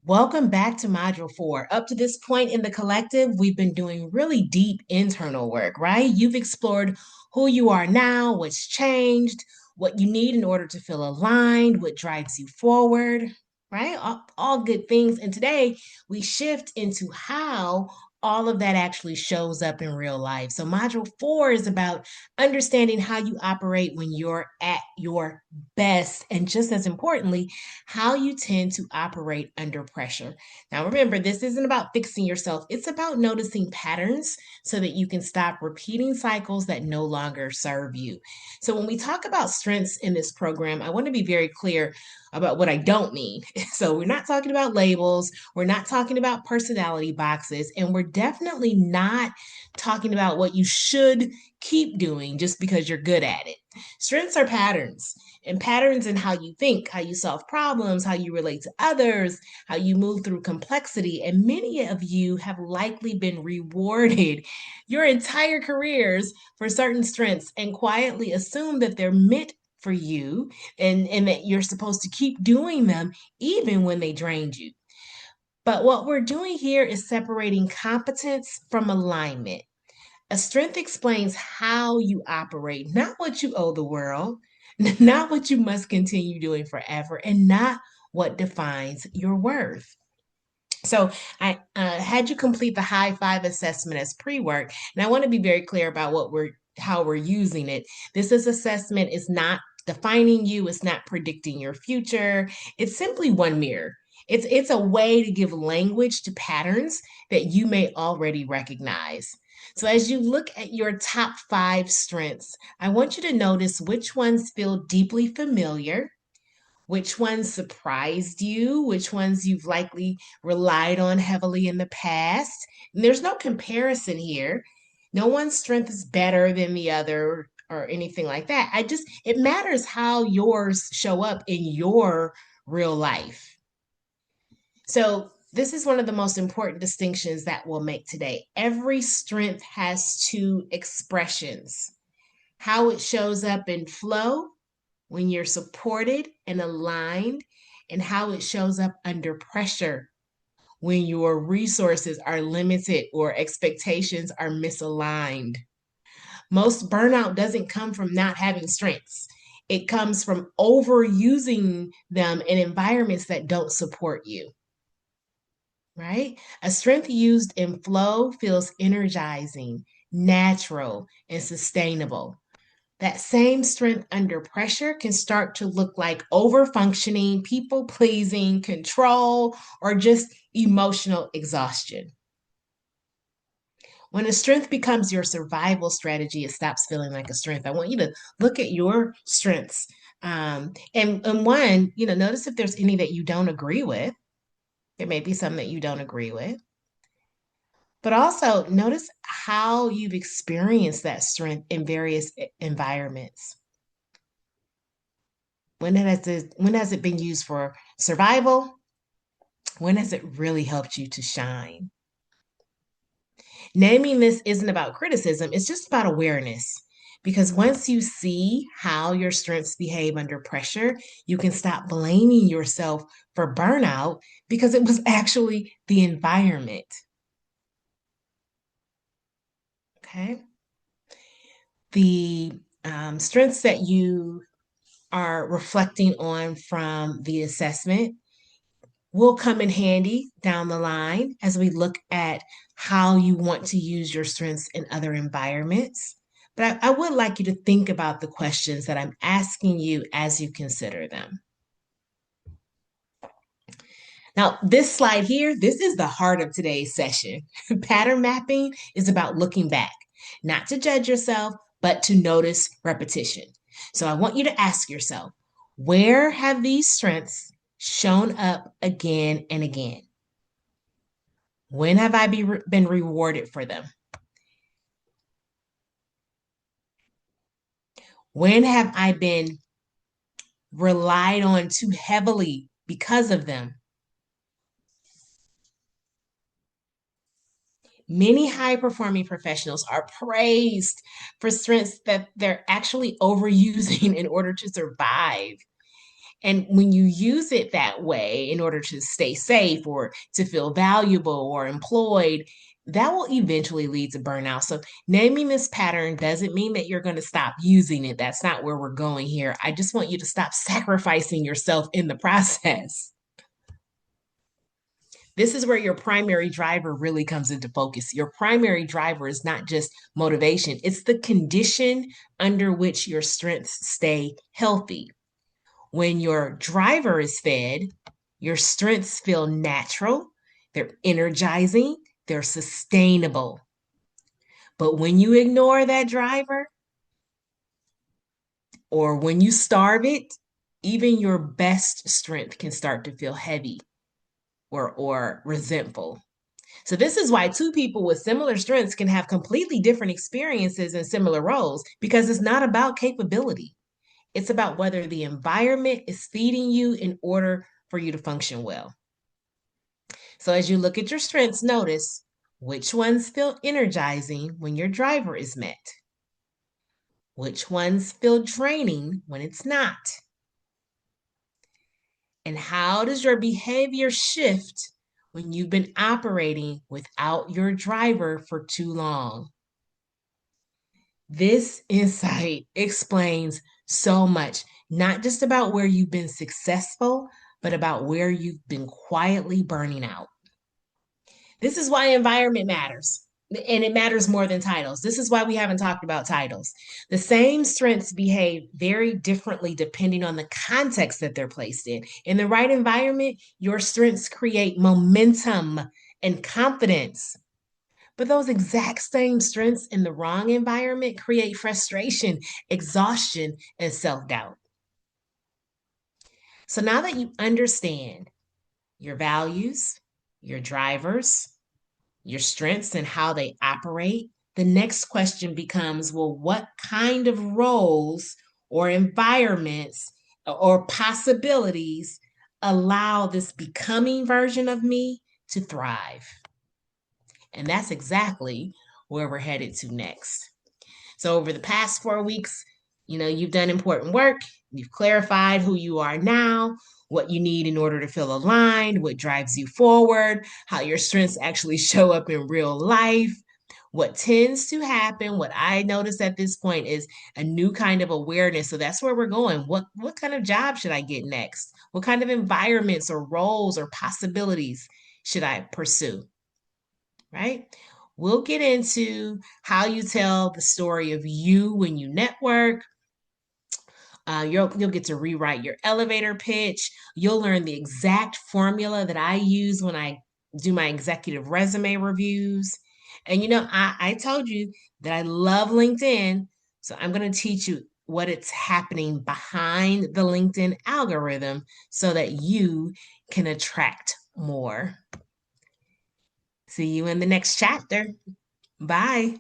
Welcome back to Module 4. Up to this point in the collective, we've been doing really deep internal work, right? You've explored who you are now, what's changed, what you need in order to feel aligned, what drives you forward, right? All good things. And today we shift into how all of that actually shows up in real life. So, Module 4 is about understanding how you operate when you're at your best. And just as importantly, how you tend to operate under pressure. Now, remember, this isn't about fixing yourself, it's about noticing patterns so that you can stop repeating cycles that no longer serve you. So, when we talk about strengths in this program, I want to be very clear about what I don't mean. So, we're not talking about labels, we're not talking about personality boxes, and we're definitely not talking about what you should keep doing just because you're good at it. Strengths are patterns, and patterns in how you think, how you solve problems, how you relate to others, how you move through complexity. And many of you have likely been rewarded your entire careers for certain strengths and quietly assume that they're meant for you and that you're supposed to keep doing them even when they drained you. But what we're doing here is separating competence from alignment. A strength explains how you operate, not what you owe the world, not what you must continue doing forever, and not what defines your worth. So I had you complete the High5 assessment as pre-work, and I want to be very clear about how we're using it. This assessment is not defining you, it's not predicting your future. It's simply one mirror. It's a way to give language to patterns that you may already recognize. So as you look at your top 5 strengths, I want you to notice which ones feel deeply familiar, which ones surprised you, which ones you've likely relied on heavily in the past. And there's no comparison here. No one's strength is better than the other or anything like that. It matters how yours show up in your real life. So, this is one of the most important distinctions that we'll make today. Every strength has two expressions: how it shows up in flow when you're supported and aligned, and how it shows up under pressure when your resources are limited or expectations are misaligned. Most burnout doesn't come from not having strengths. It comes from overusing them in environments that don't support you, right? A strength used in flow feels energizing, natural, and sustainable. That same strength under pressure can start to look like overfunctioning, people pleasing, control, or just emotional exhaustion. When a strength becomes your survival strategy, it stops feeling like a strength. I want you to look at your strengths. And one, notice if there's any that you don't agree with. There may be some that you don't agree with. But also notice how you've experienced that strength in various environments. When has it been used for survival? When has it really helped you to shine? Naming this isn't about criticism, it's just about awareness. Because once you see how your strengths behave under pressure, you can stop blaming yourself for burnout because it was actually the environment. Okay. The strengths that you are reflecting on from the assessment will come in handy down the line as we look at how you want to use your strengths in other environments. But I would like you to think about the questions that I'm asking you as you consider them. Now, this slide here, this is the heart of today's session. Pattern mapping is about looking back, not to judge yourself, but to notice repetition. So I want you to ask yourself, where have these strengths shown up again and again? When have I been rewarded for them? When have I been relied on too heavily because of them? Many high performing professionals are praised for strengths that they're actually overusing in order to survive. And when you use it that way in order to stay safe or to feel valuable or employed, that will eventually lead to burnout. So, naming this pattern doesn't mean that you're going to stop using it. That's not where we're going here. I just want you to stop sacrificing yourself in the process. This is where your primary driver really comes into focus. Your primary driver is not just motivation, it's the condition under which your strengths stay healthy. When your driver is fed, your strengths feel natural, they're energizing, they're sustainable. But when you ignore that driver or when you starve it, even your best strength can start to feel heavy or resentful. So, this is why two people with similar strengths can have completely different experiences in similar roles because it's not about capability. It's about whether the environment is feeding you in order for you to function well. So, as you look at your strengths, notice which ones feel energizing when your driver is met, which ones feel draining when it's not, and how does your behavior shift when you've been operating without your driver for too long. This insight explains so much, not just about where you've been successful, but about where you've been quietly burning out. This is why environment matters. And it matters more than titles. This is why we haven't talked about titles. The same strengths behave very differently depending on the context that they're placed in. In the right environment, your strengths create momentum and confidence. But those exact same strengths in the wrong environment create frustration, exhaustion, and self doubt. So now that you understand your values, your drivers, your strengths, and how they operate, the next question becomes well, what kind of roles or environments or possibilities allow this becoming version of me to thrive? And that's exactly where we're headed to next. So, over the past 4 weeks, you've done important work. You've clarified who you are now, what you need in order to feel aligned, what drives you forward, how your strengths actually show up in real life. What tends to happen, what I notice at this point is a new kind of awareness. So that's where we're going. What kind of job should I get next? What kind of environments or roles or possibilities should I pursue? Right? We'll get into how you tell the story of you when you network. You'll get to rewrite your elevator pitch. You'll learn the exact formula that I use when I do my executive resume reviews. And I told you that I love LinkedIn, so I'm going to teach you what it's happening behind the LinkedIn algorithm so that you can attract more. See you in the next chapter. Bye.